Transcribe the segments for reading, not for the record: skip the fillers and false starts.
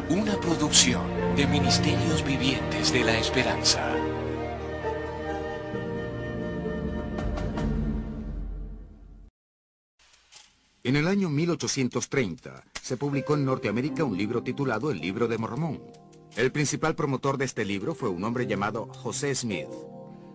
Una producción de Ministerios Vivientes de la Esperanza. En el año 1830 se publicó en Norteamérica un libro titulado El Libro de Mormón. El principal promotor de este libro fue un hombre llamado José Smith.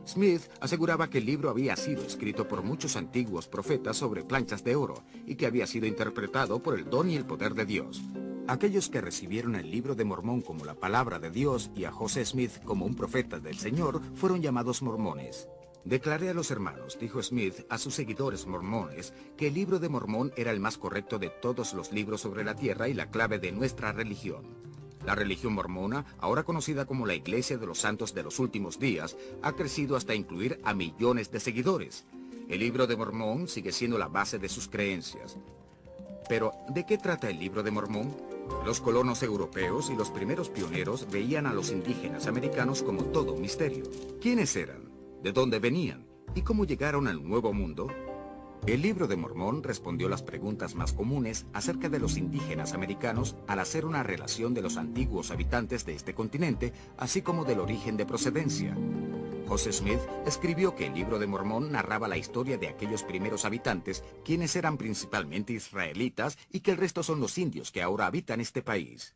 Smith aseguraba que el libro había sido escrito por muchos antiguos profetas sobre planchas de oro y que había sido interpretado por el don y el poder de Dios. Aquellos que recibieron el Libro de Mormón como la palabra de Dios y a José Smith como un profeta del Señor fueron llamados mormones. Declaré a los hermanos, dijo Smith a sus seguidores mormones, que el Libro de Mormón era el más correcto de todos los libros sobre la tierra y la clave de nuestra religión. La religión mormona, ahora conocida como la Iglesia de los Santos de los Últimos Días, ha crecido hasta incluir a millones de seguidores. El Libro de Mormón sigue siendo la base de sus creencias. Pero, ¿de qué trata el Libro de Mormón? Los colonos europeos y los primeros pioneros veían a los indígenas americanos como todo un misterio. ¿Quiénes eran? ¿De dónde venían? ¿Y cómo llegaron al Nuevo Mundo? El Libro de Mormón respondió las preguntas más comunes acerca de los indígenas americanos al hacer una relación de los antiguos habitantes de este continente, así como del origen de procedencia. José Smith escribió que el Libro de Mormón narraba la historia de aquellos primeros habitantes, quienes eran principalmente israelitas, y que el resto son los indios que ahora habitan este país.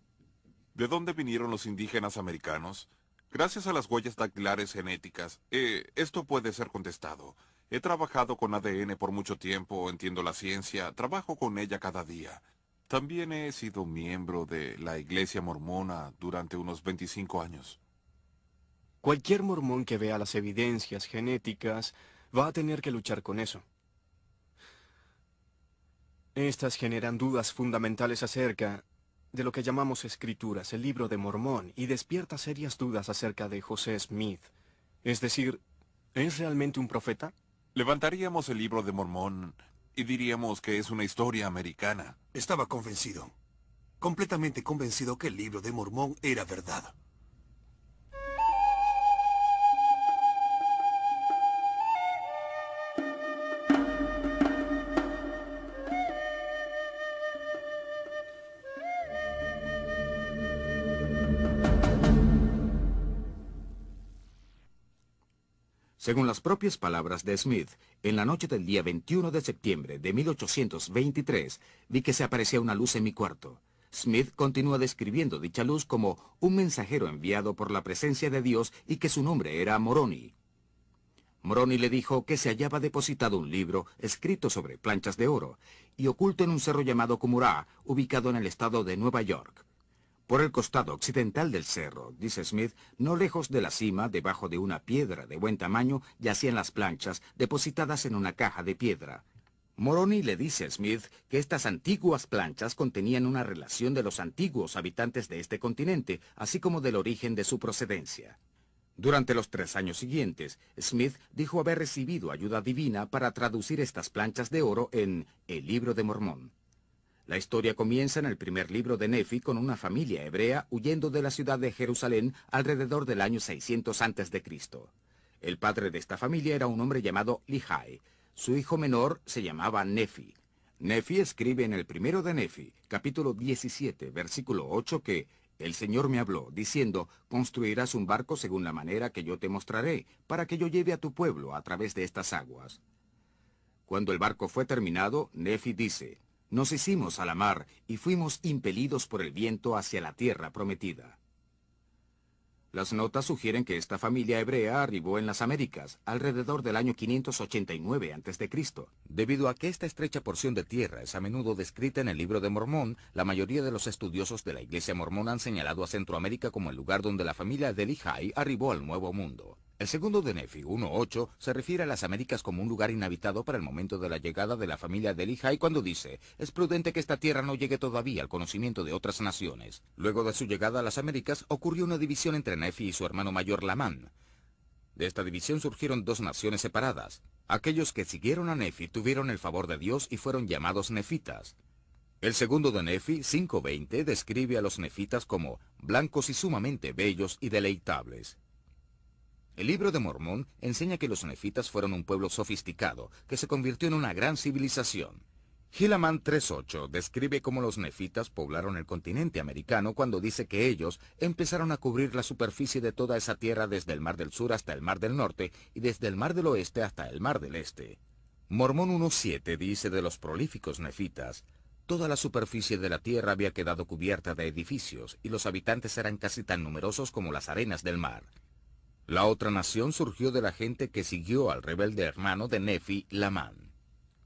¿De dónde vinieron los indígenas americanos? Gracias a las huellas dactilares genéticas, esto puede ser contestado. He trabajado con ADN por mucho tiempo, entiendo la ciencia, trabajo con ella cada día. También he sido miembro de la Iglesia Mormona durante unos 25 años. Cualquier mormón que vea las evidencias genéticas va a tener que luchar con eso. Estas generan dudas fundamentales acerca de lo que llamamos escrituras, el Libro de Mormón, y despierta serias dudas acerca de José Smith. Es decir, ¿es realmente un profeta? Levantaríamos el Libro de Mormón y diríamos que es una historia americana. Estaba convencido, completamente convencido que el Libro de Mormón era verdad. Según las propias palabras de Smith, en la noche del día 21 de septiembre de 1823, vi que se aparecía una luz en mi cuarto. Smith continúa describiendo dicha luz como un mensajero enviado por la presencia de Dios y que su nombre era Moroni. Moroni le dijo que se hallaba depositado un libro escrito sobre planchas de oro y oculto en un cerro llamado Cumurá, ubicado en el estado de Nueva York. Por el costado occidental del cerro, dice Smith, no lejos de la cima, debajo de una piedra de buen tamaño, yacían las planchas, depositadas en una caja de piedra. Moroni le dice a Smith que estas antiguas planchas contenían una relación de los antiguos habitantes de este continente, así como del origen de su procedencia. Durante los 3 años siguientes, Smith dijo haber recibido ayuda divina para traducir estas planchas de oro en El Libro de Mormón. La historia comienza en el primer libro de Nefi con una familia hebrea huyendo de la ciudad de Jerusalén alrededor del año 600 a.C. El padre de esta familia era un hombre llamado Lehi. Su hijo menor se llamaba Nefi. Nefi escribe en el primero de Nefi, capítulo 17, versículo 8, que el Señor me habló, diciendo, construirás un barco según la manera que yo te mostraré, para que yo lleve a tu pueblo a través de estas aguas. Cuando el barco fue terminado, Nefi dice, nos hicimos a la mar y fuimos impelidos por el viento hacia la tierra prometida. Las notas sugieren que esta familia hebrea arribó en las Américas alrededor del año 589 a.C. Debido a que esta estrecha porción de tierra es a menudo descrita en el Libro de Mormón, la mayoría de los estudiosos de la Iglesia Mormona han señalado a Centroamérica como el lugar donde la familia de Lehi arribó al Nuevo Mundo. El segundo de Nefi 1.8 se refiere a las Américas como un lugar inhabitado para el momento de la llegada de la familia de Lehi cuando dice, es prudente que esta tierra no llegue todavía al conocimiento de otras naciones. Luego de su llegada a las Américas ocurrió una división entre Nefi y su hermano mayor Lamán. De esta división surgieron 2 naciones separadas. Aquellos que siguieron a Nefi tuvieron el favor de Dios y fueron llamados nefitas. El segundo de Nefi 5.20 describe a los nefitas como blancos y sumamente bellos y deleitables. El Libro de Mormón enseña que los nefitas fueron un pueblo sofisticado, que se convirtió en una gran civilización. Helaman 3.8 describe cómo los nefitas poblaron el continente americano cuando dice que ellos empezaron a cubrir la superficie de toda esa tierra desde el Mar del Sur hasta el Mar del Norte y desde el Mar del Oeste hasta el Mar del Este. Mormón 1.7 dice de los prolíficos nefitas: toda la superficie de la tierra había quedado cubierta de edificios y los habitantes eran casi tan numerosos como las arenas del mar. La otra nación surgió de la gente que siguió al rebelde hermano de Nefi, Lamán.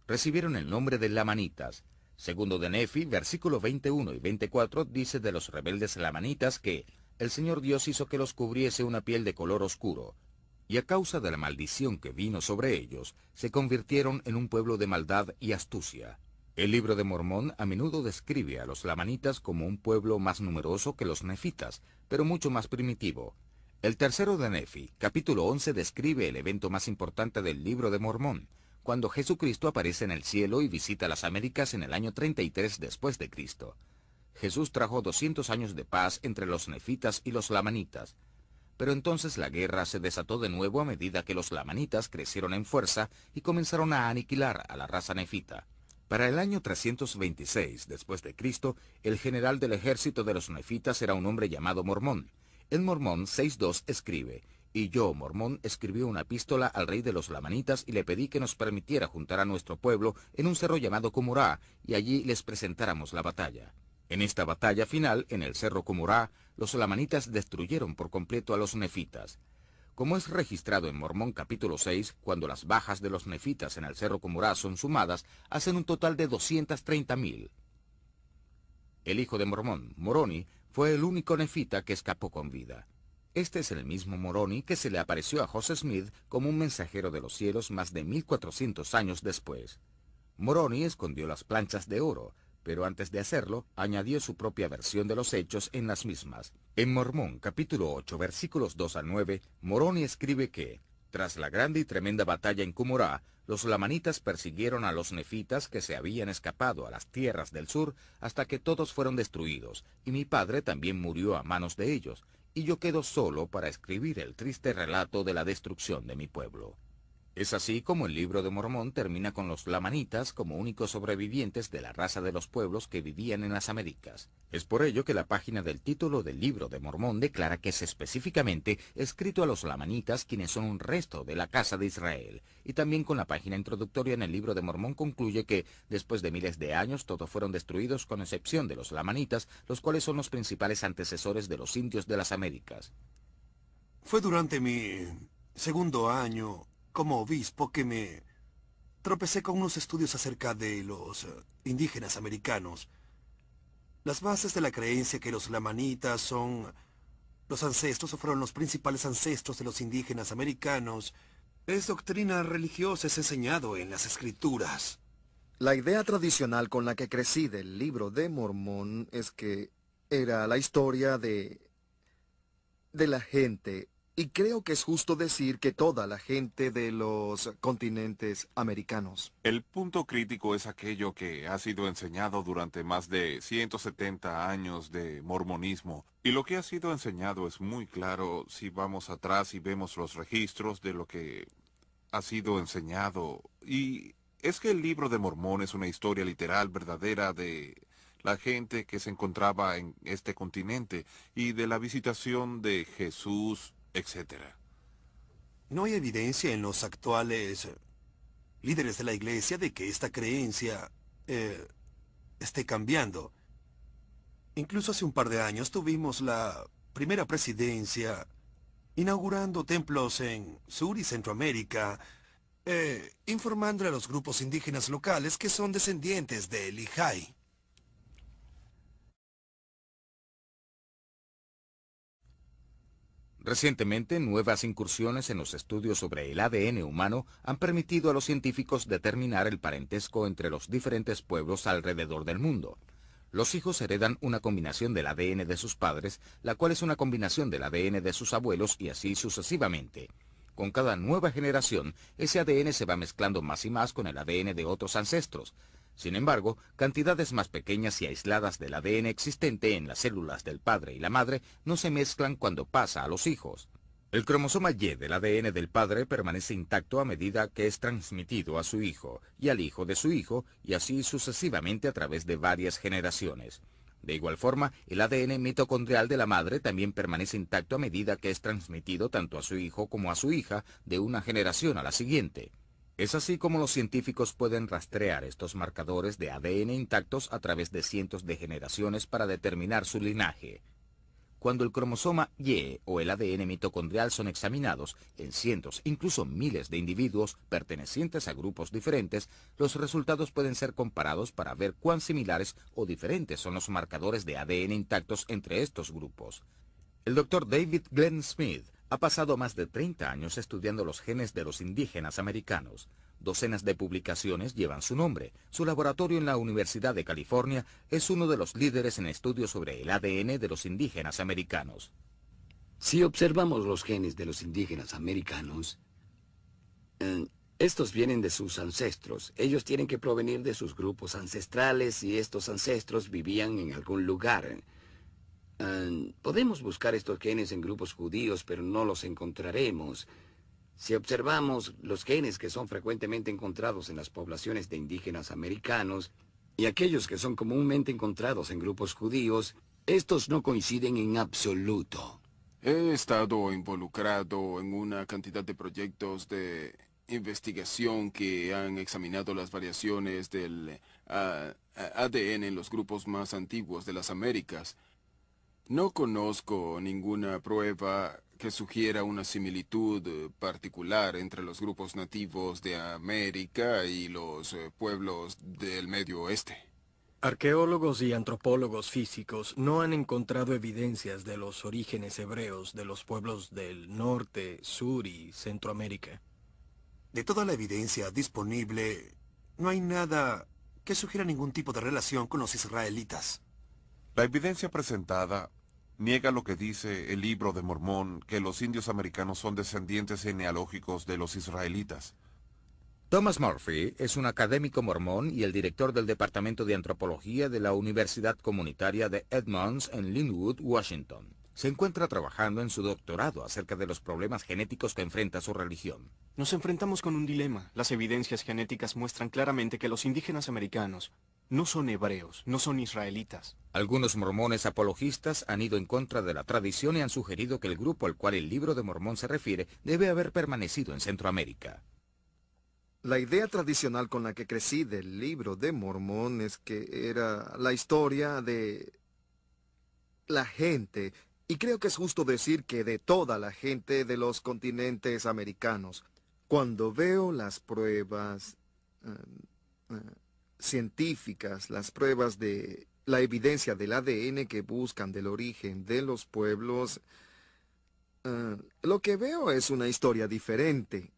Recibieron el nombre de lamanitas. Segundo de Nefi, versículo 21 y 24, dice de los rebeldes lamanitas que el Señor Dios hizo que los cubriese una piel de color oscuro, y a causa de la maldición que vino sobre ellos, se convirtieron en un pueblo de maldad y astucia. El libro de Mormón a menudo describe a los lamanitas como un pueblo más numeroso que los nefitas, pero mucho más primitivo. El tercero de Nefi, capítulo 11, describe el evento más importante del libro de Mormón, cuando Jesucristo aparece en el cielo y visita las Américas en el año 33 después de Cristo. Jesús trajo 200 años de paz entre los nefitas y los lamanitas. Pero entonces la guerra se desató de nuevo a medida que los lamanitas crecieron en fuerza y comenzaron a aniquilar a la raza nefita. Para el año 326 después de Cristo, el general del ejército de los nefitas era un hombre llamado Mormón. En Mormón 6.2 escribe: y yo, Mormón, escribí una epístola al rey de los lamanitas y le pedí que nos permitiera juntar a nuestro pueblo en un cerro llamado Cumorá, y allí les presentáramos la batalla. En esta batalla final, en el cerro Cumorá, los lamanitas destruyeron por completo a los nefitas. Como es registrado en Mormón capítulo 6, cuando las bajas de los nefitas en el cerro Cumorá son sumadas, hacen un total de 230.000. El hijo de Mormón, Moroni, fue el único nefita que escapó con vida. Este es el mismo Moroni que se le apareció a José Smith como un mensajero de los cielos más de 1400 años después. Moroni escondió las planchas de oro, pero antes de hacerlo, añadió su propia versión de los hechos en las mismas. En Mormón, capítulo 8, versículos 2 a 9, Moroni escribe que, tras la grande y tremenda batalla en Cumorá, los lamanitas persiguieron a los nefitas que se habían escapado a las tierras del sur hasta que todos fueron destruidos, y mi padre también murió a manos de ellos, y yo quedo solo para escribir el triste relato de la destrucción de mi pueblo. Es así como el libro de Mormón termina con los lamanitas como únicos sobrevivientes de la raza de los pueblos que vivían en las Américas. Es por ello que la página del título del libro de Mormón declara que es específicamente escrito a los lamanitas, quienes son un resto de la casa de Israel. Y también con la página introductoria en el libro de Mormón concluye que, después de miles de años, todos fueron destruidos con excepción de los lamanitas, los cuales son los principales antecesores de los indios de las Américas. Fue durante mi segundo año como obispo que me tropecé con unos estudios acerca de los indígenas americanos. Las bases de la creencia que los lamanitas son los ancestros o fueron los principales ancestros de los indígenas americanos es doctrina religiosa, es enseñado en las escrituras. La idea tradicional con la que crecí del libro de Mormón es que era la historia de la gente. Y creo que es justo decir que toda la gente de los continentes americanos. El punto crítico es aquello que ha sido enseñado durante más de 170 años de mormonismo. Y lo que ha sido enseñado es muy claro si vamos atrás y vemos los registros de lo que ha sido enseñado. Y es que el libro de Mormón es una historia literal, verdadera, de la gente que se encontraba en este continente y de la visitación de Jesús, etcétera. No hay evidencia en los actuales líderes de la iglesia de que esta creencia esté cambiando. Incluso hace un par de años tuvimos la primera presidencia inaugurando templos en Sur y Centroamérica, informándole a los grupos indígenas locales que son descendientes de Lehi. Recientemente, nuevas incursiones en los estudios sobre el ADN humano han permitido a los científicos determinar el parentesco entre los diferentes pueblos alrededor del mundo. Los hijos heredan una combinación del ADN de sus padres, la cual es una combinación del ADN de sus abuelos y así sucesivamente. Con cada nueva generación, ese ADN se va mezclando más y más con el ADN de otros ancestros. Sin embargo, cantidades más pequeñas y aisladas del ADN existente en las células del padre y la madre no se mezclan cuando pasa a los hijos. El cromosoma Y del ADN del padre permanece intacto a medida que es transmitido a su hijo, y al hijo de su hijo, y así sucesivamente a través de varias generaciones. De igual forma, el ADN mitocondrial de la madre también permanece intacto a medida que es transmitido tanto a su hijo como a su hija de una generación a la siguiente. Es así como los científicos pueden rastrear estos marcadores de ADN intactos a través de cientos de generaciones para determinar su linaje. Cuando el cromosoma Y o el ADN mitocondrial son examinados en cientos, incluso miles de individuos pertenecientes a grupos diferentes, los resultados pueden ser comparados para ver cuán similares o diferentes son los marcadores de ADN intactos entre estos grupos. El Dr. David Glenn Smith ha pasado más de 30 años estudiando los genes de los indígenas americanos. Docenas de publicaciones llevan su nombre. Su laboratorio en la Universidad de California es uno de los líderes en estudios sobre el ADN de los indígenas americanos. Si observamos los genes de los indígenas americanos, estos vienen de sus ancestros. Ellos tienen que provenir de sus grupos ancestrales y estos ancestros vivían en algún lugar. Podemos buscar estos genes en grupos judíos, pero no los encontraremos. Si observamos los genes que son frecuentemente encontrados en las poblaciones de indígenas americanos y aquellos que son comúnmente encontrados en grupos judíos, estos no coinciden en absoluto. He estado involucrado en una cantidad de proyectos de investigación que han examinado las variaciones del ADN en los grupos más antiguos de las Américas. No conozco ninguna prueba que sugiera una similitud particular entre los grupos nativos de América y los pueblos del Medio Oeste. Arqueólogos y antropólogos físicos no han encontrado evidencias de los orígenes hebreos de los pueblos del norte, sur y Centroamérica. De toda la evidencia disponible, no hay nada que sugiera ningún tipo de relación con los israelitas. La evidencia presentada niega lo que dice el Libro de Mormón, que los indios americanos son descendientes genealógicos de los israelitas. Thomas Murphy es un académico mormón y el director del Departamento de Antropología de la Universidad Comunitaria de Edmonds en Linwood, Washington. Se encuentra trabajando en su doctorado acerca de los problemas genéticos que enfrenta su religión. Nos enfrentamos con un dilema. Las evidencias genéticas muestran claramente que los indígenas americanos no son hebreos, no son israelitas. Algunos mormones apologistas han ido en contra de la tradición y han sugerido que el grupo al cual el Libro de Mormón se refiere debe haber permanecido en Centroamérica. La idea tradicional con la que crecí del Libro de Mormón es que era la historia de la gente, y creo que es justo decir que de toda la gente de los continentes americanos. Cuando veo las pruebas científicas, las pruebas de la evidencia del ADN que buscan del origen de los pueblos, lo que veo es una historia diferente.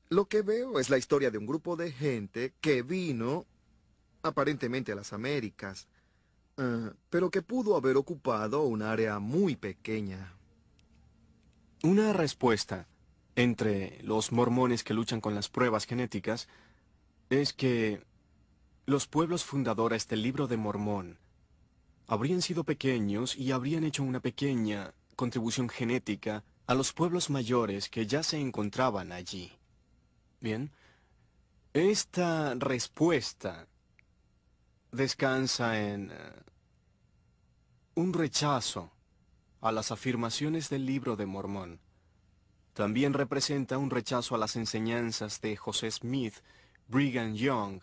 Lo que veo es la historia de un grupo de gente que vino aparentemente a las Américas, pero que pudo haber ocupado un área muy pequeña. Una respuesta entre los mormones que luchan con las pruebas genéticas es que los pueblos fundadores del Libro de Mormón habrían sido pequeños y habrían hecho una pequeña contribución genética a los pueblos mayores que ya se encontraban allí. Bien, esta respuesta descansa en un rechazo a las afirmaciones del Libro de Mormón. También representa un rechazo a las enseñanzas de José Smith, Brigham Young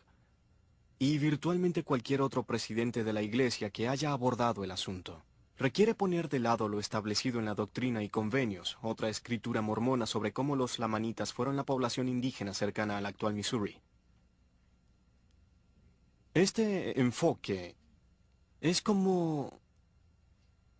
y virtualmente cualquier otro presidente de la Iglesia que haya abordado el asunto. Requiere poner de lado lo establecido en la Doctrina y Convenios, otra escritura mormona sobre cómo los lamanitas fueron la población indígena cercana al actual Missouri. Este enfoque es como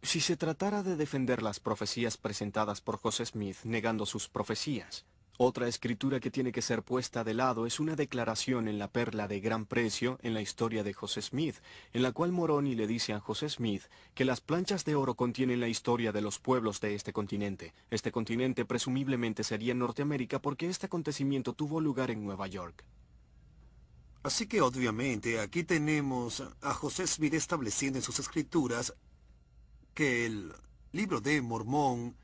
si se tratara de defender las profecías presentadas por José Smith negando sus profecías. Otra escritura que tiene que ser puesta de lado es una declaración en la perla de gran precio en la historia de José Smith, en la cual Moroni le dice a José Smith que las planchas de oro contienen la historia de los pueblos de este continente. Este continente presumiblemente sería Norteamérica porque este acontecimiento tuvo lugar en Nueva York. Así que obviamente aquí tenemos a José Smith estableciendo en sus escrituras que el Libro de Mormón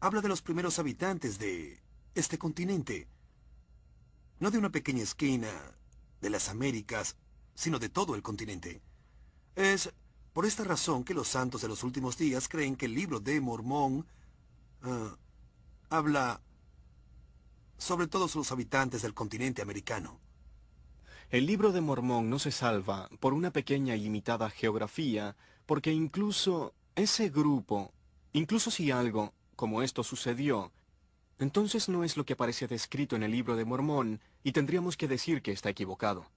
habla de los primeros habitantes de este continente. No de una pequeña esquina de las Américas, sino de todo el continente. Es por esta razón que los santos de los últimos días creen que el libro de Mormón habla sobre todos los habitantes del continente americano. El libro de Mormón no se salva por una pequeña y limitada geografía, porque incluso ese grupo, incluso si algo como esto sucedió, entonces no es lo que aparece descrito en el libro de Mormón, y tendríamos que decir que está equivocado.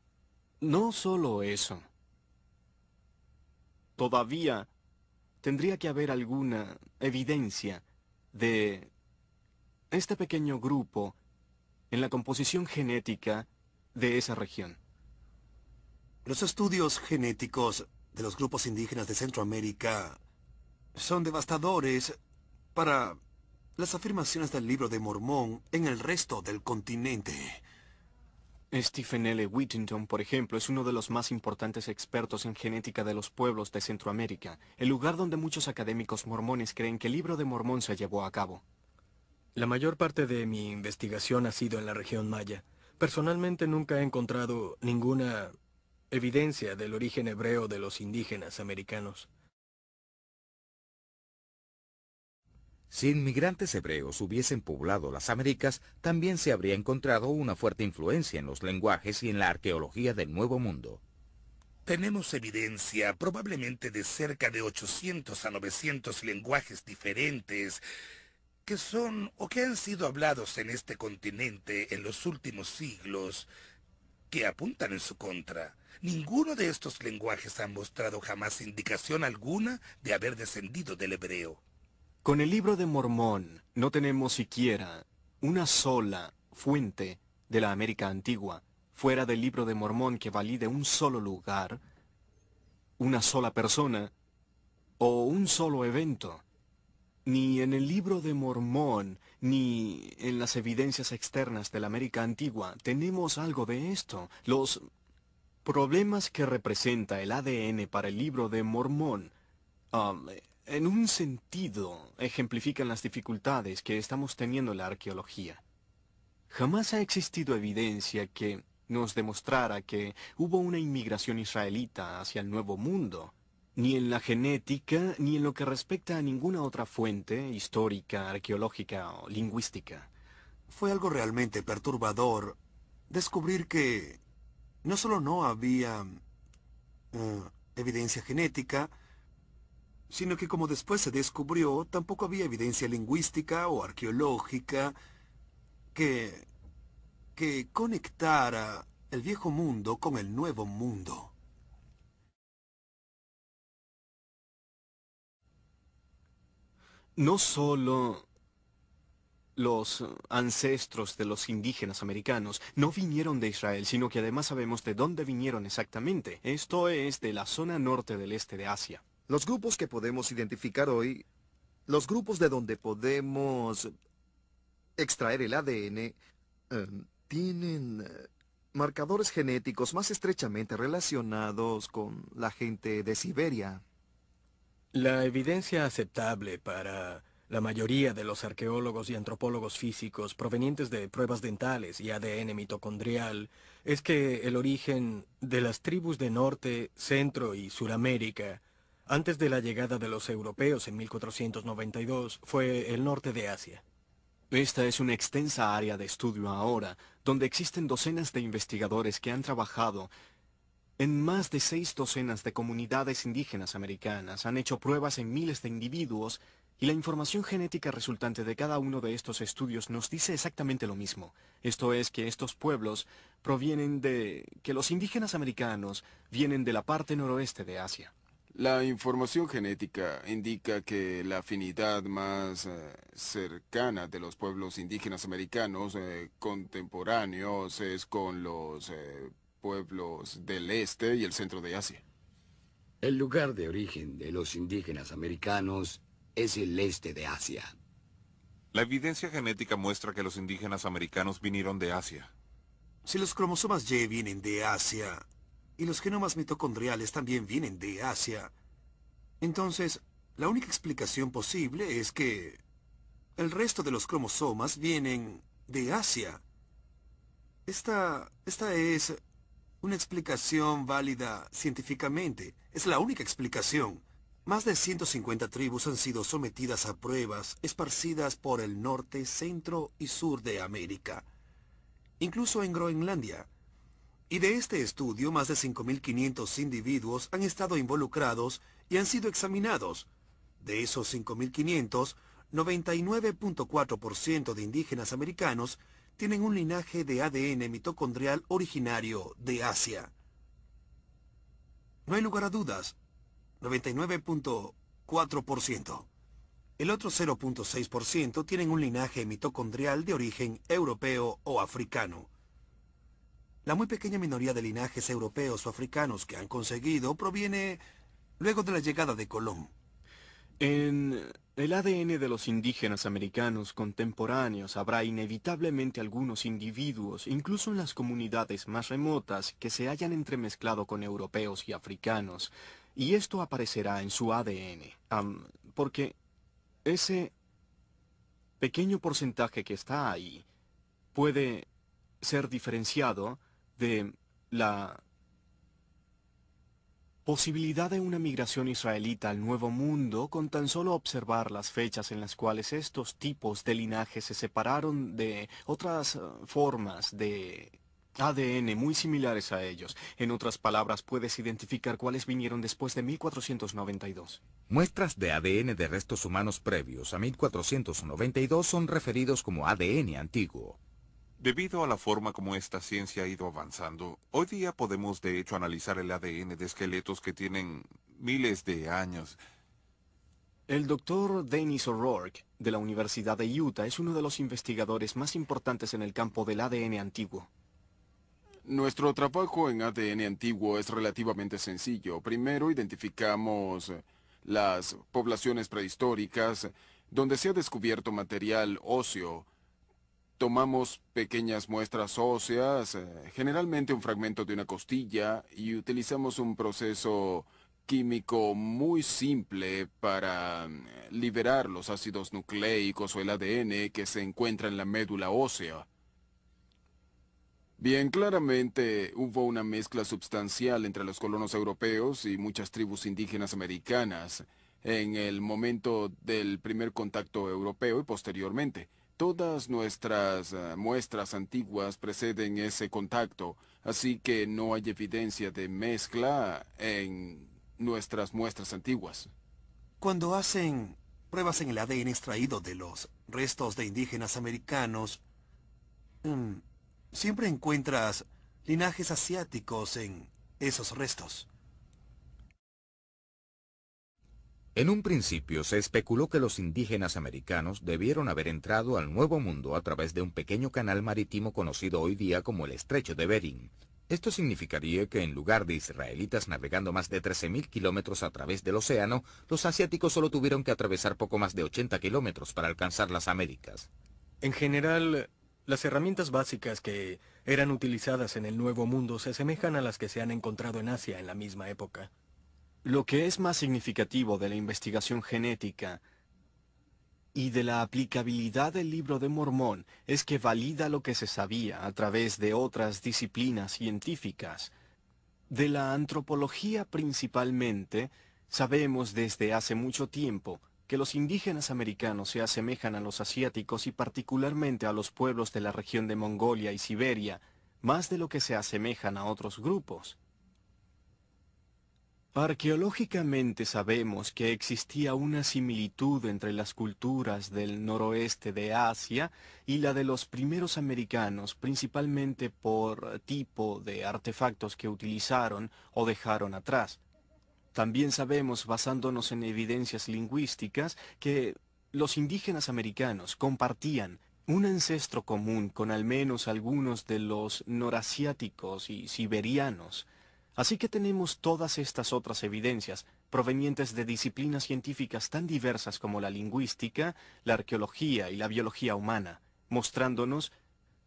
No solo eso. Todavía tendría que haber alguna evidencia de este pequeño grupo en la composición genética de esa región. Los estudios genéticos de los grupos indígenas de Centroamérica son devastadores para las afirmaciones del libro de Mormón en el resto del continente. Stephen L. Whittington, por ejemplo, es uno de los más importantes expertos en genética de los pueblos de Centroamérica, el lugar donde muchos académicos mormones creen que el libro de Mormón se llevó a cabo. La mayor parte de mi investigación ha sido en la región maya. Personalmente nunca he encontrado ninguna evidencia del origen hebreo de los indígenas americanos. Si inmigrantes hebreos hubiesen poblado las Américas, también se habría encontrado una fuerte influencia en los lenguajes y en la arqueología del Nuevo Mundo. Tenemos evidencia probablemente de cerca de 800 a 900 lenguajes diferentes que son o que han sido hablados en este continente en los últimos siglos que apuntan en su contra. Ninguno de estos lenguajes ha mostrado jamás indicación alguna de haber descendido del hebreo. Con el libro de Mormón no tenemos siquiera una sola fuente de la América antigua, fuera del libro de Mormón, que valide un solo lugar, una sola persona o un solo evento. Ni en el libro de Mormón, ni en las evidencias externas de la América antigua tenemos algo de esto. Los problemas que representa el ADN para el libro de Mormón, en un sentido, ejemplifican las dificultades que estamos teniendo en la arqueología. Jamás ha existido evidencia que nos demostrara que hubo una inmigración israelita hacia el Nuevo Mundo, ni en la genética, ni en lo que respecta a ninguna otra fuente histórica, arqueológica o lingüística. Fue algo realmente perturbador descubrir que no solo no había evidencia genética, sino que, como después se descubrió, tampoco había evidencia lingüística o arqueológica que conectara el viejo mundo con el nuevo mundo. No solo los ancestros de los indígenas americanos no vinieron de Israel, sino que además sabemos de dónde vinieron exactamente. Esto es de la zona norte del este de Asia. Los grupos que podemos identificar hoy, los grupos de donde podemos extraer el ADN, tienen marcadores genéticos más estrechamente relacionados con la gente de Siberia. La evidencia aceptable para la mayoría de los arqueólogos y antropólogos físicos provenientes de pruebas dentales y ADN mitocondrial es que el origen de las tribus de Norte, Centro y Suramérica antes de la llegada de los europeos en 1492 fue el norte de Asia. Esta es una extensa área de estudio ahora, donde existen docenas de investigadores que han trabajado en más de 6 docenas de comunidades indígenas americanas, han hecho pruebas en miles de individuos, y la información genética resultante de cada uno de estos estudios nos dice exactamente lo mismo. Esto es que estos pueblos provienen que los indígenas americanos vienen de la parte noroeste de Asia. La información genética indica que la afinidad más cercana de los pueblos indígenas americanos contemporáneos es con los pueblos del este y el centro de Asia. El lugar de origen de los indígenas americanos es el este de Asia. La evidencia genética muestra que los indígenas americanos vinieron de Asia. Si los cromosomas Y vienen de Asia y los genomas mitocondriales también vienen de Asia, entonces la única explicación posible es que el resto de los cromosomas vienen de Asia. Esta es una explicación válida científicamente. Es la única explicación. Más de 150 tribus han sido sometidas a pruebas esparcidas por el norte, centro y sur de América, incluso en Groenlandia. Y de este estudio, más de 5.500 individuos han estado involucrados y han sido examinados. De esos 5.500, 99.4% de indígenas americanos tienen un linaje de ADN mitocondrial originario de Asia. No hay lugar a dudas, 99.4%. El otro 0.6% tienen un linaje mitocondrial de origen europeo o africano. La muy pequeña minoría de linajes europeos o africanos que han conseguido proviene luego de la llegada de Colón. En el ADN de los indígenas americanos contemporáneos habrá inevitablemente algunos individuos, incluso en las comunidades más remotas, que se hayan entremezclado con europeos y africanos, y esto aparecerá en su ADN, porque ese pequeño porcentaje que está ahí puede ser diferenciado de la posibilidad de una migración israelita al Nuevo Mundo con tan solo observar las fechas en las cuales estos tipos de linaje se separaron de otras formas de ADN muy similares a ellos. En otras palabras, puedes identificar cuáles vinieron después de 1492. Muestras de ADN de restos humanos previos a 1492 son referidos como ADN antiguo. Debido a la forma como esta ciencia ha ido avanzando, hoy día podemos de hecho analizar el ADN de esqueletos que tienen miles de años. El doctor Dennis O'Rourke, de la Universidad de Utah, es uno de los investigadores más importantes en el campo del ADN antiguo. Nuestro trabajo en ADN antiguo es relativamente sencillo. Primero identificamos las poblaciones prehistóricas donde se ha descubierto material óseo. Tomamos pequeñas muestras óseas, generalmente un fragmento de una costilla, y utilizamos un proceso químico muy simple para liberar los ácidos nucleicos o el ADN que se encuentra en la médula ósea. Bien, claramente hubo una mezcla sustancial entre los colonos europeos y muchas tribus indígenas americanas en el momento del primer contacto europeo y posteriormente. Todas nuestras muestras antiguas preceden ese contacto, así que no hay evidencia de mezcla en nuestras muestras antiguas. Cuando hacen pruebas en el ADN extraído de los restos de indígenas americanos, siempre encuentras linajes asiáticos en esos restos. En un principio se especuló que los indígenas americanos debieron haber entrado al Nuevo Mundo a través de un pequeño canal marítimo conocido hoy día como el Estrecho de Bering. Esto significaría que en lugar de israelitas navegando más de 13.000 kilómetros a través del océano, los asiáticos solo tuvieron que atravesar poco más de 80 kilómetros para alcanzar las Américas. En general, las herramientas básicas que eran utilizadas en el Nuevo Mundo se asemejan a las que se han encontrado en Asia en la misma época. Lo que es más significativo de la investigación genética y de la aplicabilidad del Libro de Mormón es que valida lo que se sabía a través de otras disciplinas científicas. De la antropología principalmente, sabemos desde hace mucho tiempo que los indígenas americanos se asemejan a los asiáticos y particularmente a los pueblos de la región de Mongolia y Siberia, más de lo que se asemejan a otros grupos. Arqueológicamente sabemos que existía una similitud entre las culturas del noroeste de Asia y la de los primeros americanos, principalmente por tipo de artefactos que utilizaron o dejaron atrás. También sabemos, basándonos en evidencias lingüísticas, que los indígenas americanos compartían un ancestro común con al menos algunos de los norasiáticos y siberianos. Así que tenemos todas estas otras evidencias, provenientes de disciplinas científicas tan diversas como la lingüística, la arqueología y la biología humana, mostrándonos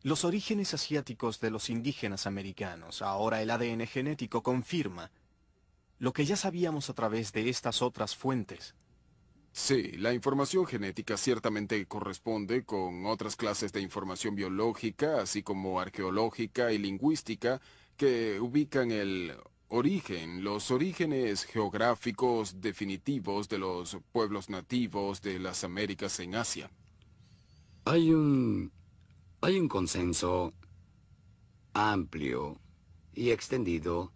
los orígenes asiáticos de los indígenas americanos. Ahora el ADN genético confirma lo que ya sabíamos a través de estas otras fuentes. Sí, la información genética ciertamente corresponde con otras clases de información biológica, así como arqueológica y lingüística, que ubican los orígenes geográficos definitivos de los pueblos nativos de las Américas en Asia. Hay un consenso amplio y extendido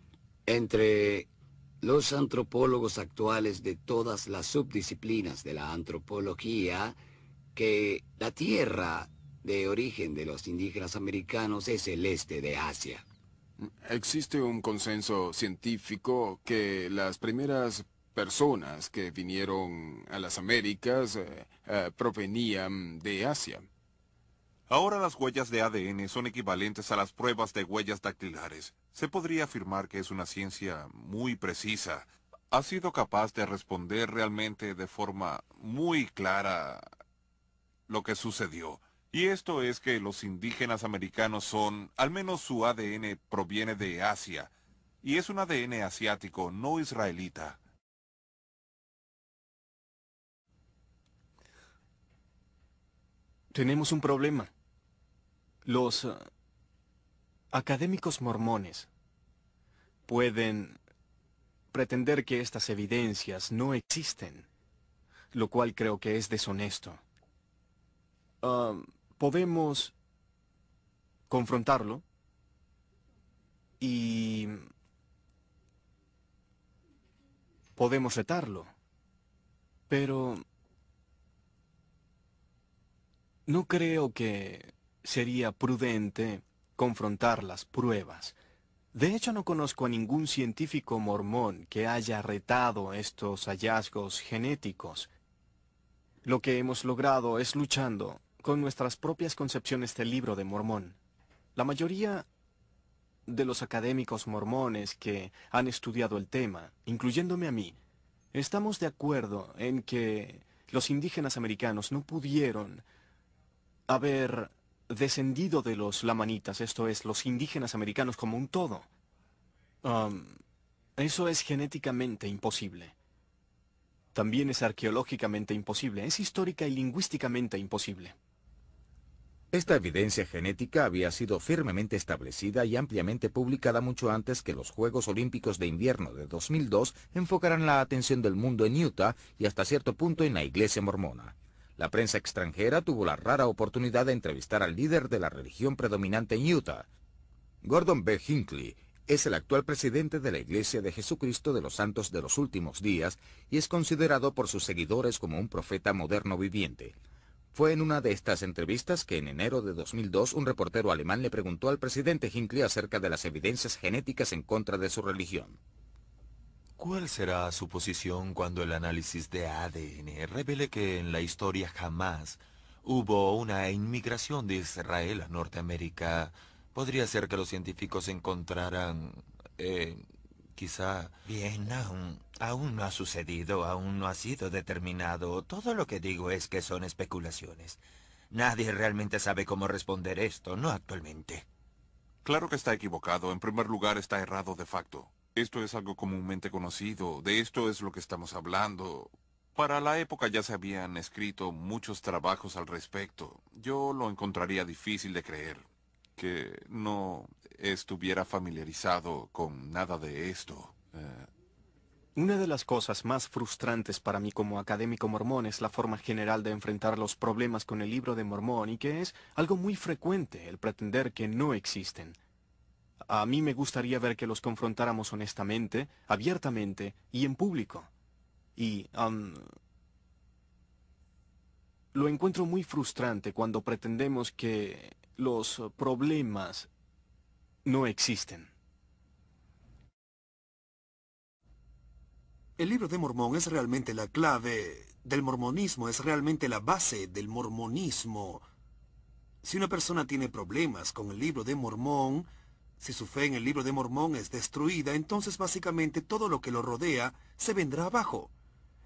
entre los antropólogos actuales de todas las subdisciplinas de la antropología que la tierra de origen de los indígenas americanos es el este de Asia. Existe un consenso científico que las primeras personas que vinieron a las Américas provenían de Asia. Ahora las huellas de ADN son equivalentes a las pruebas de huellas dactilares. Se podría afirmar que es una ciencia muy precisa. Ha sido capaz de responder realmente de forma muy clara lo que sucedió. Y esto es que los indígenas americanos son, al menos su ADN proviene de Asia. Y es un ADN asiático, no israelita. Tenemos un problema. Los académicos mormones pueden pretender que estas evidencias no existen, lo cual creo que es deshonesto. Podemos confrontarlo y podemos retarlo, pero no creo que sería prudente confrontar las pruebas. De hecho, no conozco a ningún científico mormón que haya retado estos hallazgos genéticos. Lo que hemos logrado es luchando con nuestras propias concepciones del Libro de Mormón. La mayoría de los académicos mormones que han estudiado el tema, incluyéndome a mí, estamos de acuerdo en que los indígenas americanos no pudieron haber descendido de los lamanitas, esto es, los indígenas americanos como un todo. Eso es genéticamente imposible. También es arqueológicamente imposible, es histórica y lingüísticamente imposible. Esta evidencia genética había sido firmemente establecida y ampliamente publicada mucho antes que los Juegos Olímpicos de Invierno de 2002 enfocaran la atención del mundo en Utah y hasta cierto punto en la Iglesia mormona. La prensa extranjera tuvo la rara oportunidad de entrevistar al líder de la religión predominante en Utah. Gordon B. Hinckley es el actual presidente de la Iglesia de Jesucristo de los Santos de los Últimos Días y es considerado por sus seguidores como un profeta moderno viviente. Fue en una de estas entrevistas que en enero de 2002 un reportero alemán le preguntó al presidente Hinckley acerca de las evidencias genéticas en contra de su religión. ¿Cuál será su posición cuando el análisis de ADN revele que en la historia jamás hubo una inmigración de Israel a Norteamérica? ¿Podría ser que los científicos encontraran, quizá... Bien, aún no ha sucedido, aún no ha sido determinado. Todo lo que digo es que son especulaciones. Nadie realmente sabe cómo responder esto, no actualmente. Claro que está equivocado. En primer lugar, está errado de facto. Esto es algo comúnmente conocido. De esto es lo que estamos hablando. Para la época ya se habían escrito muchos trabajos al respecto. Yo lo encontraría difícil de creer que no estuviera familiarizado con nada de esto. Una de las cosas más frustrantes para mí como académico mormón es la forma general de enfrentar los problemas con el Libro de Mormón y que es algo muy frecuente el pretender que no existen. A mí me gustaría ver que los confrontáramos honestamente, abiertamente y en público. Y lo encuentro muy frustrante cuando pretendemos que los problemas no existen. El Libro de Mormón es realmente la clave del mormonismo, es realmente la base del mormonismo. Si una persona tiene problemas con el Libro de Mormón, si su fe en el Libro de Mormón es destruida, entonces básicamente todo lo que lo rodea se vendrá abajo.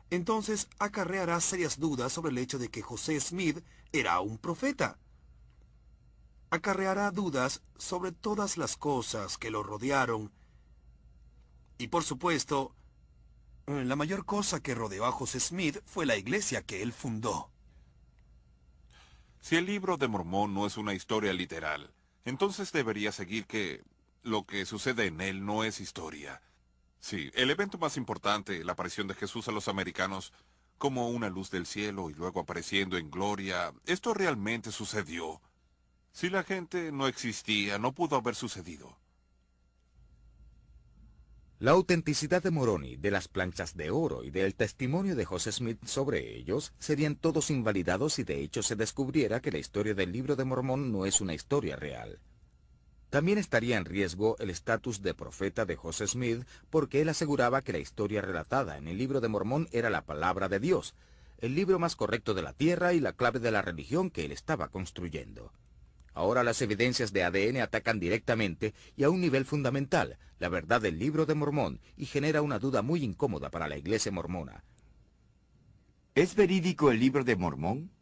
Entonces acarreará serias dudas sobre el hecho de que José Smith era un profeta. Acarreará dudas sobre todas las cosas que lo rodearon. Y por supuesto, La mayor cosa que rodeó a José Smith fue la iglesia que él fundó. Si el libro de Mormón no es una historia literal, entonces debería seguir que lo que sucede en él no es historia. Sí, el evento más importante, la aparición de Jesús a los americanos como una luz del cielo y luego apareciendo en gloria, esto realmente sucedió. Si la gente no existía, no pudo haber sucedido. La autenticidad de Moroni, de las planchas de oro y del testimonio de José Smith sobre ellos serían todos invalidados si de hecho se descubriera que la historia del libro de Mormón no es una historia real. También estaría en riesgo el estatus de profeta de José Smith porque él aseguraba que la historia relatada en el libro de Mormón era la palabra de Dios, el libro más correcto de la tierra y la clave de la religión que él estaba construyendo. Ahora las evidencias de ADN atacan directamente y a un nivel fundamental la verdad del libro de Mormón y genera una duda muy incómoda para la iglesia mormona. ¿Es verídico el libro de Mormón?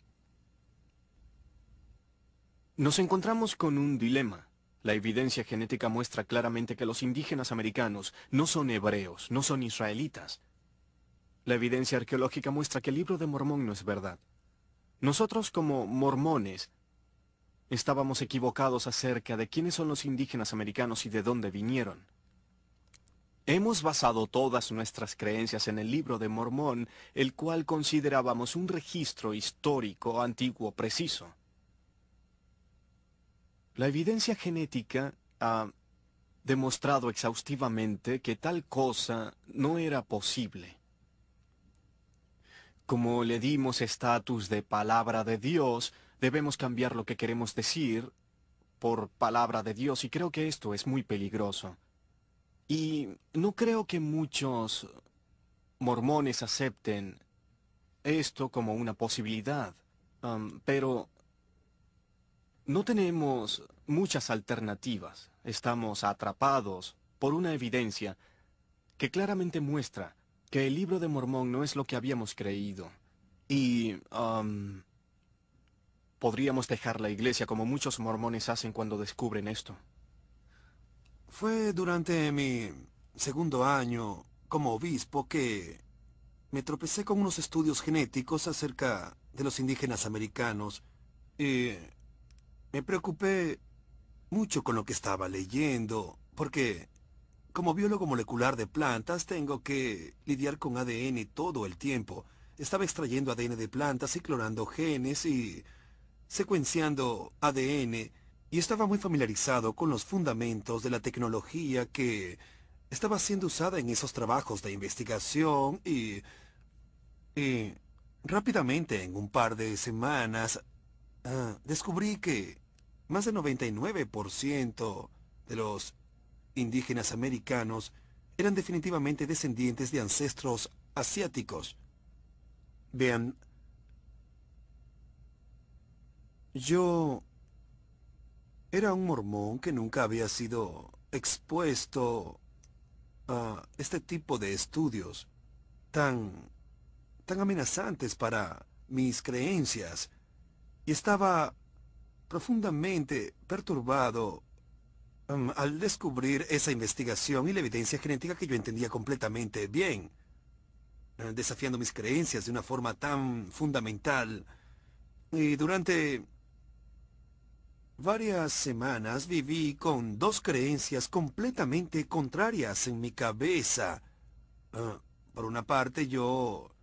Nos encontramos con un dilema. La evidencia genética muestra claramente que los indígenas americanos no son hebreos, no son israelitas. La evidencia arqueológica muestra que el libro de Mormón no es verdad. Nosotros como mormones estábamos equivocados acerca de quiénes son los indígenas americanos y de dónde vinieron. Hemos basado todas nuestras creencias en el libro de Mormón, el cual considerábamos un registro histórico antiguo preciso. La evidencia genética ha demostrado exhaustivamente que tal cosa no era posible. Como le dimos estatus de palabra de Dios, debemos cambiar lo que queremos decir por palabra de Dios, y creo que esto es muy peligroso. Y no creo que muchos mormones acepten esto como una posibilidad, pero no tenemos muchas alternativas. Estamos atrapados por una evidencia que claramente muestra que el libro de Mormón no es lo que habíamos creído. Y podríamos dejar la iglesia como muchos mormones hacen cuando descubren esto. Fue durante mi segundo año como obispo que me tropecé con unos estudios genéticos acerca de los indígenas americanos y me preocupé mucho con lo que estaba leyendo, porque como biólogo molecular de plantas tengo que lidiar con ADN todo el tiempo. Estaba extrayendo ADN de plantas y clonando genes y secuenciando ADN, y estaba muy familiarizado con los fundamentos de la tecnología que estaba siendo usada en esos trabajos de investigación y rápidamente, en un par de semanas, descubrí que más del 99% de los indígenas americanos eran definitivamente descendientes de ancestros asiáticos. Vean, yo era un mormón que nunca había sido expuesto a este tipo de estudios tan amenazantes para mis creencias, y estaba profundamente perturbado al descubrir esa investigación y la evidencia genética que yo entendía completamente bien, desafiando mis creencias de una forma tan fundamental. Y durante varias semanas viví con dos creencias completamente contrarias en mi cabeza. Por una parte, yo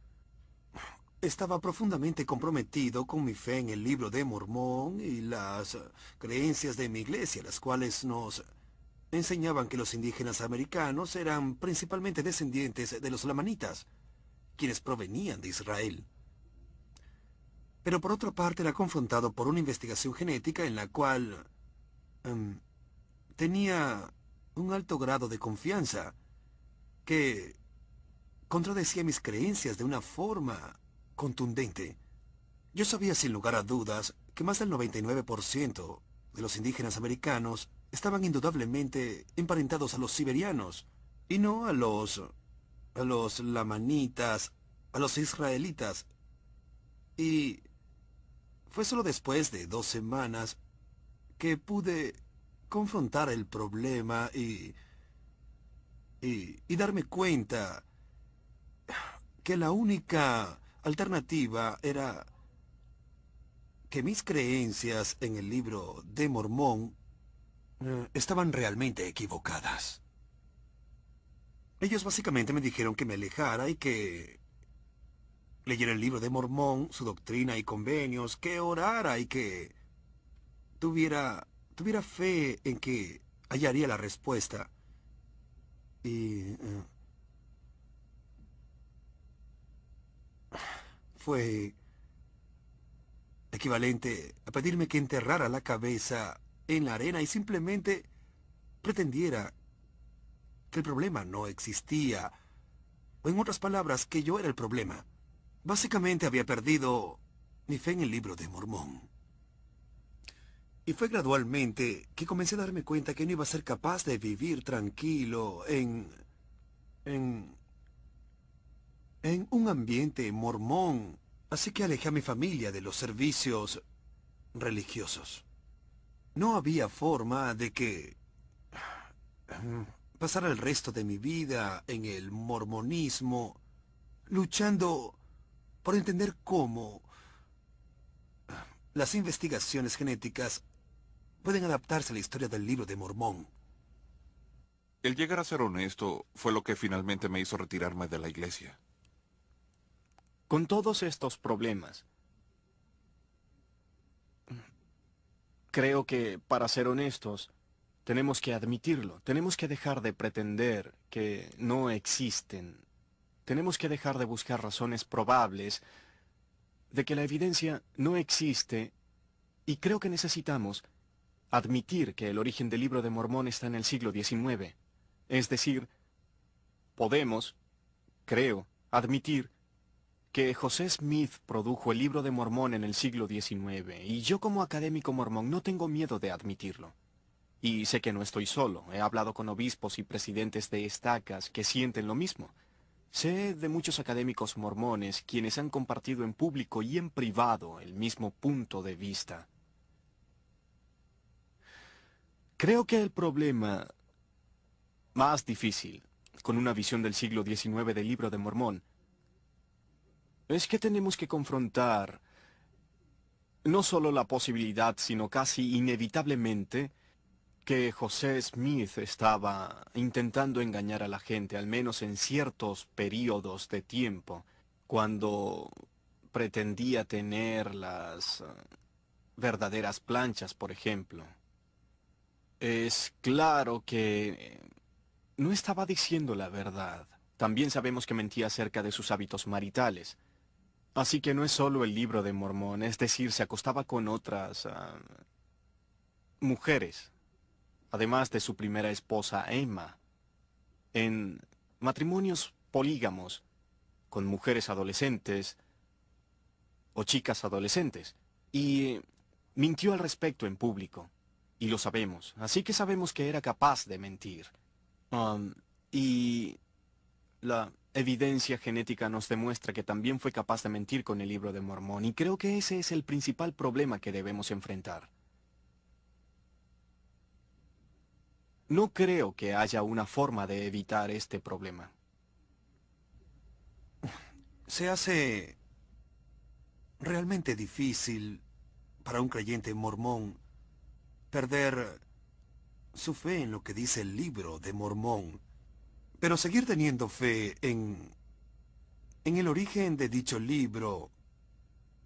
estaba profundamente comprometido con mi fe en el libro de Mormón y las creencias de mi iglesia, las cuales nos enseñaban que los indígenas americanos eran principalmente descendientes de los lamanitas, quienes provenían de Israel. Pero por otra parte era confrontado por una investigación genética en la cual tenía un alto grado de confianza que contradecía mis creencias de una forma contundente. Yo sabía sin lugar a dudas que más del 99% de los indígenas americanos estaban indudablemente emparentados a los siberianos y no a los lamanitas, a los israelitas. Y fue solo después de 2 semanas que pude confrontar el problema y darme cuenta que la única alternativa era que mis creencias en el libro de Mormón estaban realmente equivocadas. Ellos básicamente me dijeron que me alejara y que leyera el libro de Mormón, su doctrina y convenios, que orara y que tuviera fe en que hallaría la respuesta. Y fue equivalente a pedirme que enterrara la cabeza en la arena y simplemente pretendiera que el problema no existía, o en otras palabras, que yo era el problema. Básicamente había perdido mi fe en el libro de Mormón. Y fue gradualmente que comencé a darme cuenta que no iba a ser capaz de vivir tranquilo en un ambiente mormón. Así que alejé a mi familia de los servicios religiosos. No había forma de que pasara el resto de mi vida en el mormonismo, luchando por entender cómo las investigaciones genéticas pueden adaptarse a la historia del libro de Mormón. El llegar a ser honesto fue lo que finalmente me hizo retirarme de la iglesia. Con todos estos problemas, creo que, para ser honestos, tenemos que admitirlo. Tenemos que dejar de pretender que no existen. Tenemos que dejar de buscar razones probables de que la evidencia no existe, y creo que necesitamos admitir que el origen del libro de Mormón está en el siglo XIX. Es decir, podemos, creo, admitir que José Smith produjo el libro de Mormón en el siglo XIX, y yo como académico mormón no tengo miedo de admitirlo. Y sé que no estoy solo. He hablado con obispos y presidentes de estacas que sienten lo mismo. Sé de muchos académicos mormones quienes han compartido en público y en privado el mismo punto de vista. Creo que el problema más difícil con una visión del siglo XIX del libro de Mormón es que tenemos que confrontar no solo la posibilidad, sino casi inevitablemente, que José Smith estaba intentando engañar a la gente, al menos en ciertos periodos de tiempo, cuando pretendía tener las verdaderas planchas, por ejemplo. Es claro que no estaba diciendo la verdad. También sabemos que mentía acerca de sus hábitos maritales. Así que no es solo el libro de Mormón, es decir, se acostaba con otras mujeres, además de su primera esposa, Emma, en matrimonios polígamos, con mujeres adolescentes o chicas adolescentes, y mintió al respecto en público, y lo sabemos, así que sabemos que era capaz de mentir. Y la evidencia genética nos demuestra que también fue capaz de mentir con el libro de Mormón, y creo que ese es el principal problema que debemos enfrentar. No creo que haya una forma de evitar este problema. Se hace realmente difícil para un creyente mormón perder su fe en lo que dice el libro de Mormón, pero seguir teniendo fe en el origen de dicho libro.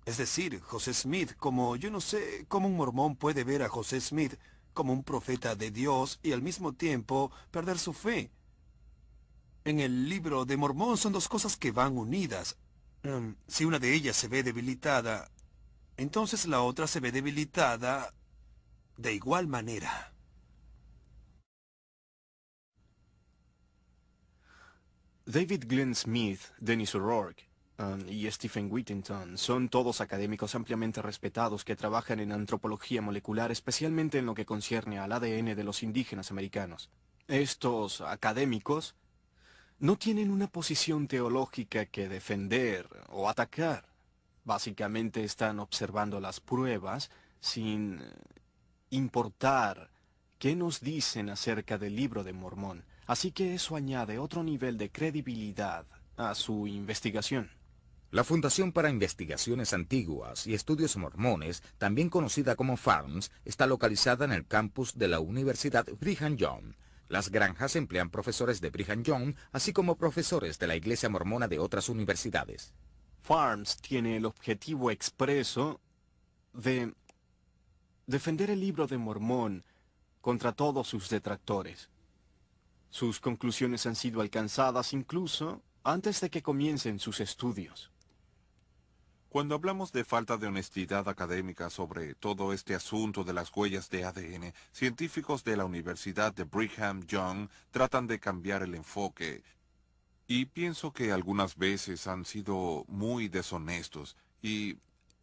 Es decir, José Smith, como yo no sé cómo un mormón puede ver a José Smith como un profeta de Dios y al mismo tiempo perder su fe en el libro de Mormón. Son dos cosas que van unidas. Si una de ellas se ve debilitada, entonces la otra se ve debilitada de igual manera. David Glenn Smith, Dennis O'Rourke y Stephen Whittington son todos académicos ampliamente respetados que trabajan en antropología molecular, especialmente en lo que concierne al ADN de los indígenas americanos. Estos académicos no tienen una posición teológica que defender o atacar. Básicamente están observando las pruebas sin importar qué nos dicen acerca del libro de Mormón. Así que eso añade otro nivel de credibilidad a su investigación. La Fundación para Investigaciones Antiguas y Estudios Mormones, también conocida como FARMS, está localizada en el campus de la Universidad Brigham Young. Las granjas emplean profesores de Brigham Young, así como profesores de la Iglesia Mormona de otras universidades. FARMS tiene el objetivo expreso de defender el Libro de Mormón contra todos sus detractores. Sus conclusiones han sido alcanzadas incluso antes de que comiencen sus estudios. Cuando hablamos de falta de honestidad académica sobre todo este asunto de las huellas de ADN, científicos de la Universidad de Brigham Young tratan de cambiar el enfoque. Y pienso que algunas veces han sido muy deshonestos. Y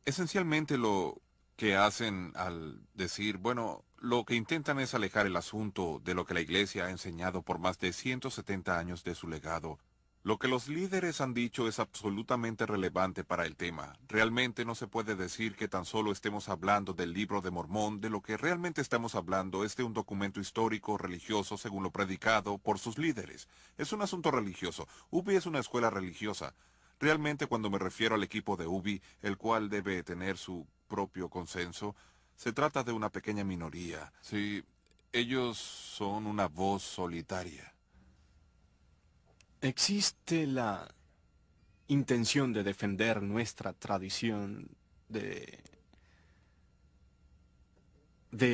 esencialmente lo que hacen al decir, bueno, lo que intentan es alejar el asunto de lo que la Iglesia ha enseñado por más de 170 años de su legado. Lo que los líderes han dicho es absolutamente relevante para el tema. Realmente no se puede decir que tan solo estemos hablando del Libro de Mormón. De lo que realmente estamos hablando es de un documento histórico religioso según lo predicado por sus líderes. Es un asunto religioso. UBI es una escuela religiosa. Realmente cuando me refiero al equipo de UBI, el cual debe tener su propio consenso, se trata de una pequeña minoría. Sí, ellos son una voz solitaria. Existe la intención de defender nuestra tradición, de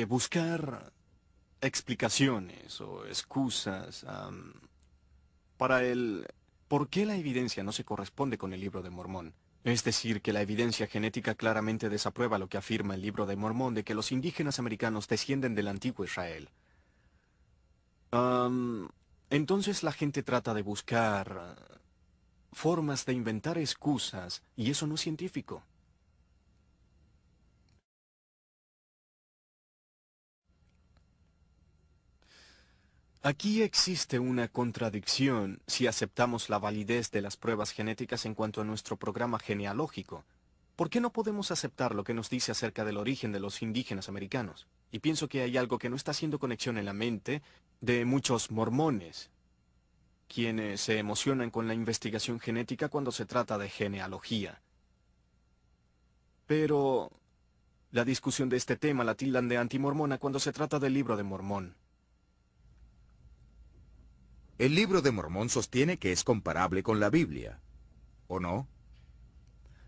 buscar explicaciones o excusas para el por qué la evidencia no se corresponde con el Libro de Mormón. Es decir, que la evidencia genética claramente desaprueba lo que afirma el Libro de Mormón de que los indígenas americanos descienden del antiguo Israel. Entonces la gente trata de buscar formas de inventar excusas, y eso no es científico. Aquí existe una contradicción si aceptamos la validez de las pruebas genéticas en cuanto a nuestro programa genealógico. ¿Por qué no podemos aceptar lo que nos dice acerca del origen de los indígenas americanos? Y pienso que hay algo que no está haciendo conexión en la mente de muchos mormones, quienes se emocionan con la investigación genética cuando se trata de genealogía. Pero la discusión de este tema la tildan de antimormona cuando se trata del Libro de Mormón. El Libro de Mormón sostiene que es comparable con la Biblia, ¿o no?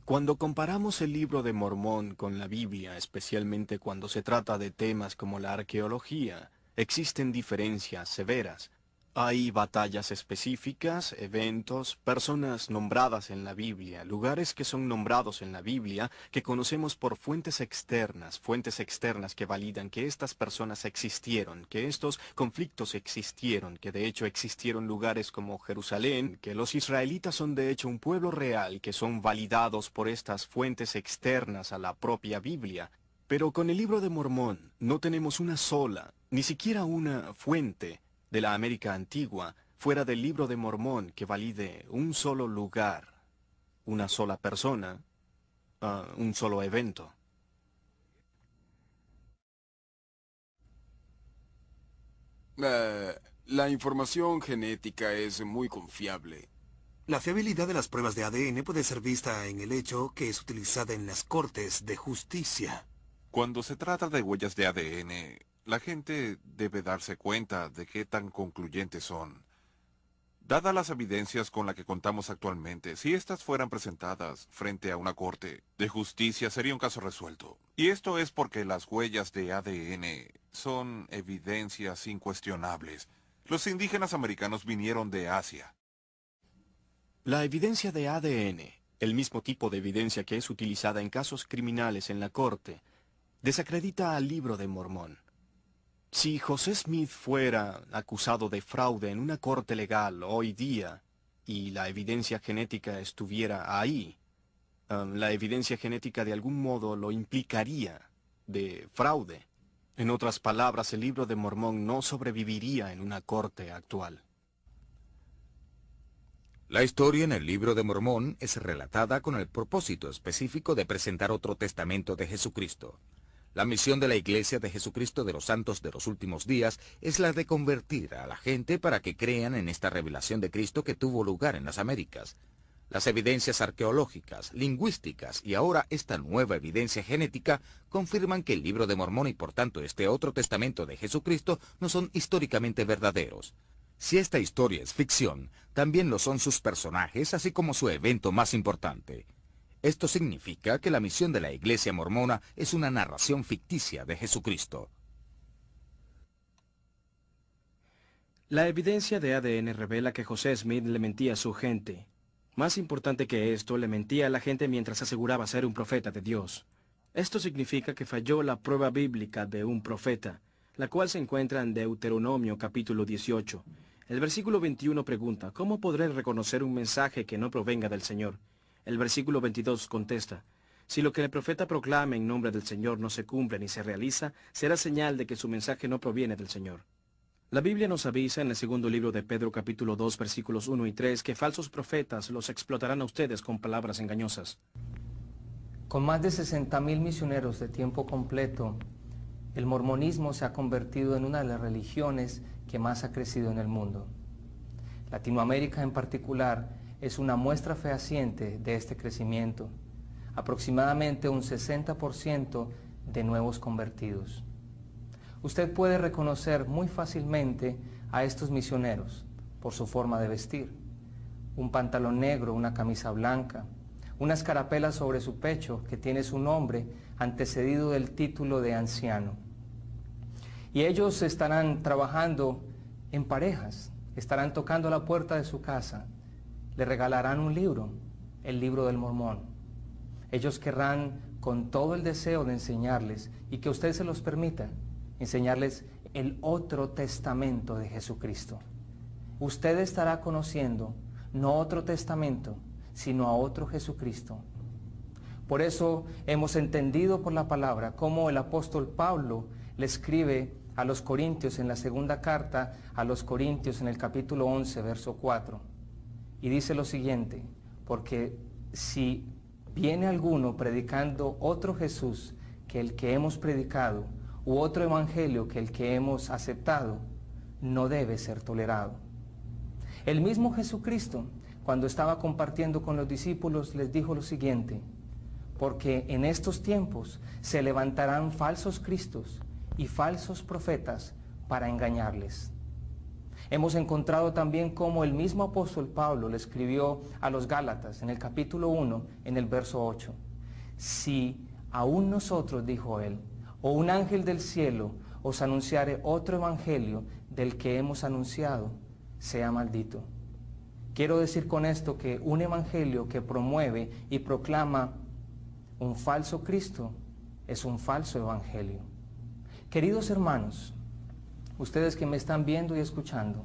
Cuando comparamos el Libro de Mormón con la Biblia, especialmente cuando se trata de temas como la arqueología, existen diferencias severas. Hay batallas específicas, eventos, personas nombradas en la Biblia, lugares que son nombrados en la Biblia, que conocemos por fuentes externas que validan que estas personas existieron, que estos conflictos existieron, que de hecho existieron lugares como Jerusalén, que los israelitas son de hecho un pueblo real, que son validados por estas fuentes externas a la propia Biblia. Pero con el Libro de Mormón no tenemos una sola, ni siquiera una fuente de la América antigua, fuera del Libro de Mormón, que valide un solo lugar, una sola persona, un solo evento. La información genética es muy confiable. La fiabilidad de las pruebas de ADN puede ser vista en el hecho que es utilizada en las cortes de justicia. Cuando se trata de huellas de ADN, la gente debe darse cuenta de qué tan concluyentes son. Dadas las evidencias con las que contamos actualmente, si estas fueran presentadas frente a una corte de justicia, sería un caso resuelto. Y esto es porque las huellas de ADN son evidencias incuestionables. Los indígenas americanos vinieron de Asia. La evidencia de ADN, el mismo tipo de evidencia que es utilizada en casos criminales en la corte, desacredita al Libro de Mormón. Si José Smith fuera acusado de fraude en una corte legal hoy día y la evidencia genética estuviera ahí, la evidencia genética de algún modo lo implicaría de fraude. En otras palabras, el Libro de Mormón no sobreviviría en una corte actual. La historia en el Libro de Mormón es relatada con el propósito específico de presentar otro testamento de Jesucristo. La misión de la Iglesia de Jesucristo de los Santos de los Últimos Días es la de convertir a la gente para que crean en esta revelación de Cristo que tuvo lugar en las Américas. Las evidencias arqueológicas, lingüísticas y ahora esta nueva evidencia genética confirman que el Libro de Mormón y por tanto este otro testamento de Jesucristo no son históricamente verdaderos. Si esta historia es ficción, también lo son sus personajes, así como su evento más importante. Esto significa que la misión de la Iglesia mormona es una narración ficticia de Jesucristo. La evidencia de ADN revela que José Smith le mentía a su gente. Más importante que esto, le mentía a la gente mientras aseguraba ser un profeta de Dios. Esto significa que falló la prueba bíblica de un profeta, la cual se encuentra en Deuteronomio capítulo 18. El versículo 21 pregunta, ¿cómo podré reconocer un mensaje que no provenga del Señor? El versículo 22 contesta, si lo que el profeta proclame en nombre del Señor no se cumple ni se realiza, será señal de que su mensaje no proviene del Señor. La Biblia nos avisa en el segundo libro de Pedro capítulo 2 versículos 1 y 3 que falsos profetas los explotarán a ustedes con palabras engañosas. Con más de 60.000 misioneros de tiempo completo, el mormonismo se ha convertido en una de las religiones que más ha crecido en el mundo. Latinoamérica en particular es una muestra fehaciente de este crecimiento. Aproximadamente un 60% de nuevos convertidos. Usted puede reconocer muy fácilmente a estos misioneros por su forma de vestir. Un pantalón negro, una camisa blanca, una escarapela sobre su pecho que tiene su nombre antecedido del título de anciano. Y ellos estarán trabajando en parejas, estarán tocando la puerta de su casa, le regalarán un libro, el libro del Mormón. Ellos querrán con todo el deseo de enseñarles, y que usted se los permita, enseñarles el otro testamento de Jesucristo. Usted estará conociendo no otro testamento, sino a otro Jesucristo. Por eso hemos entendido por la palabra cómo el apóstol Pablo le escribe a los Corintios en la segunda carta a los Corintios en el capítulo 11, verso 4. Y dice lo siguiente, porque si viene alguno predicando otro Jesús que el que hemos predicado, u otro evangelio que el que hemos aceptado, no debe ser tolerado. El mismo Jesucristo, cuando estaba compartiendo con los discípulos, les dijo lo siguiente, porque en estos tiempos se levantarán falsos cristos y falsos profetas para engañarles. Hemos encontrado también cómo el mismo apóstol Pablo le escribió a los Gálatas en el capítulo 1, en el verso 8. Si aún nosotros, dijo él, o un ángel del cielo os anunciare otro evangelio del que hemos anunciado, sea maldito. Quiero decir con esto que un evangelio que promueve y proclama un falso Cristo es un falso evangelio. Queridos hermanos, ustedes que me están viendo y escuchando,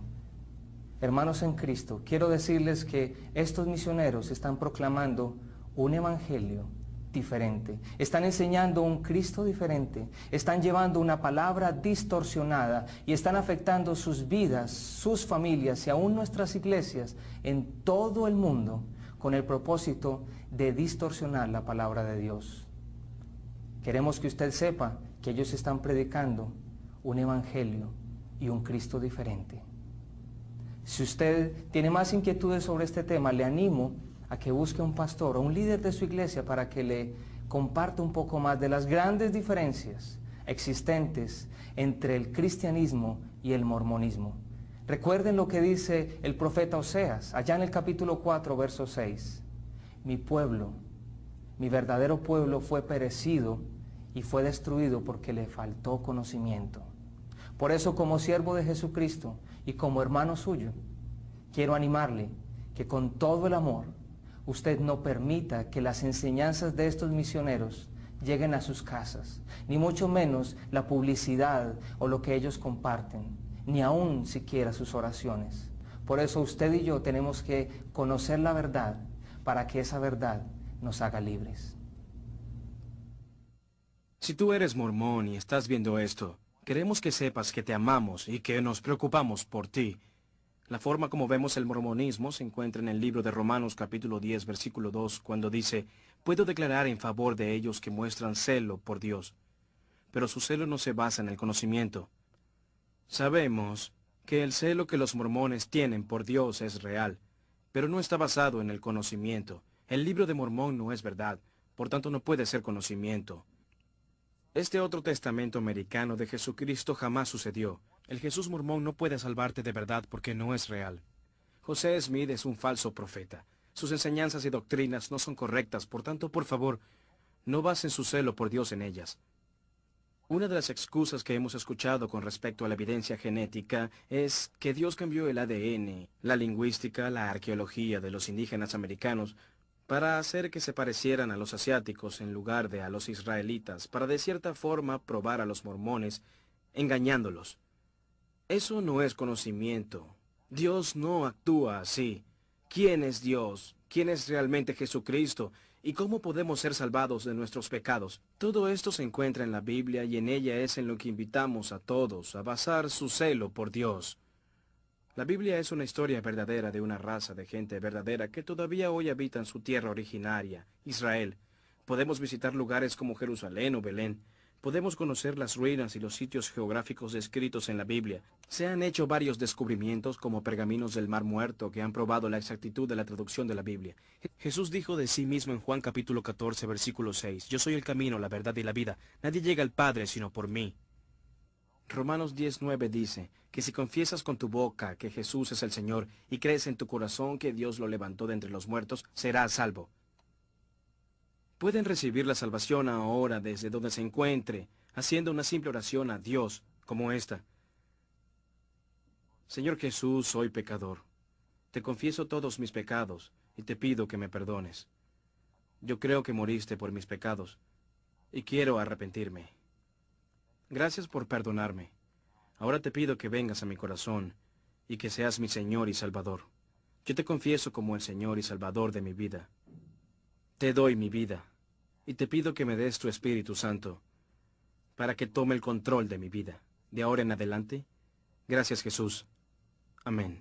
hermanos en Cristo, quiero decirles que estos misioneros están proclamando un evangelio diferente, están enseñando un Cristo diferente, están llevando una palabra distorsionada y están afectando sus vidas, sus familias y aún nuestras iglesias en todo el mundo con el propósito de distorsionar la palabra de Dios. Queremos que usted sepa que ellos están predicando un evangelio y un Cristo diferente. Si usted tiene más inquietudes sobre este tema, le animo a que busque un pastor o un líder de su iglesia para que le comparta un poco más de las grandes diferencias existentes entre el cristianismo y el mormonismo. Recuerden lo que dice el profeta Oseas, allá en el capítulo 4, verso 6. Mi pueblo, mi verdadero pueblo fue perecido y fue destruido porque le faltó conocimiento. Por eso, como siervo de Jesucristo y como hermano suyo, quiero animarle que con todo el amor usted no permita que las enseñanzas de estos misioneros lleguen a sus casas, ni mucho menos la publicidad o lo que ellos comparten, ni aún siquiera sus oraciones. Por eso usted y yo tenemos que conocer la verdad para que esa verdad nos haga libres. Si tú eres mormón y estás viendo esto, queremos que sepas que te amamos y que nos preocupamos por ti. La forma como vemos el mormonismo se encuentra en el libro de Romanos capítulo 10, versículo 2, cuando dice, puedo declarar en favor de ellos que muestran celo por Dios. pero su celo no se basa en el conocimiento. Sabemos que el celo que los mormones tienen por Dios es real, pero no está basado en el conocimiento. El libro de Mormón no es verdad, por tanto no puede ser conocimiento. Este otro testamento americano de Jesucristo jamás sucedió. El Jesús mormón no puede salvarte de verdad porque no es real. José Smith es un falso profeta. Sus enseñanzas y doctrinas no son correctas, por tanto, por favor, no basen su celo por Dios en ellas. Una de las excusas que hemos escuchado con respecto a la evidencia genética es que Dios cambió el ADN, la lingüística, la arqueología de los indígenas americanos para hacer que se parecieran a los asiáticos en lugar de a los israelitas, para de cierta forma probar a los mormones, engañándolos. Eso no es conocimiento. Dios no actúa así. ¿Quién es Dios? ¿Quién es realmente Jesucristo? ¿Y cómo podemos ser salvados de nuestros pecados? Todo esto se encuentra en la Biblia y en ella es en lo que invitamos a todos a basar su celo por Dios. La Biblia es una historia verdadera de una raza de gente verdadera que todavía hoy habita en su tierra originaria, Israel. Podemos visitar lugares como Jerusalén o Belén. Podemos conocer las ruinas y los sitios geográficos descritos en la Biblia. Se han hecho varios descubrimientos como pergaminos del Mar Muerto que han probado la exactitud de la traducción de la Biblia. Jesús dijo de sí mismo en Juan capítulo 14, versículo 6, «Yo soy el camino, la verdad y la vida. Nadie llega al Padre sino por mí». Romanos 10:9 dice que si confiesas con tu boca que Jesús es el Señor y crees en tu corazón que Dios lo levantó de entre los muertos, serás salvo. Pueden recibir la salvación ahora desde donde se encuentre, haciendo una simple oración a Dios, como esta. Señor Jesús, soy pecador. Te confieso todos mis pecados y te pido que me perdones. Yo creo que moriste por mis pecados y quiero arrepentirme. Gracias por perdonarme. Ahora te pido que vengas a mi corazón y que seas mi Señor y Salvador. Yo te confieso como el Señor y Salvador de mi vida. Te doy mi vida y te pido que me des tu Espíritu Santo para que tome el control de mi vida. De ahora en adelante, gracias Jesús. Amén.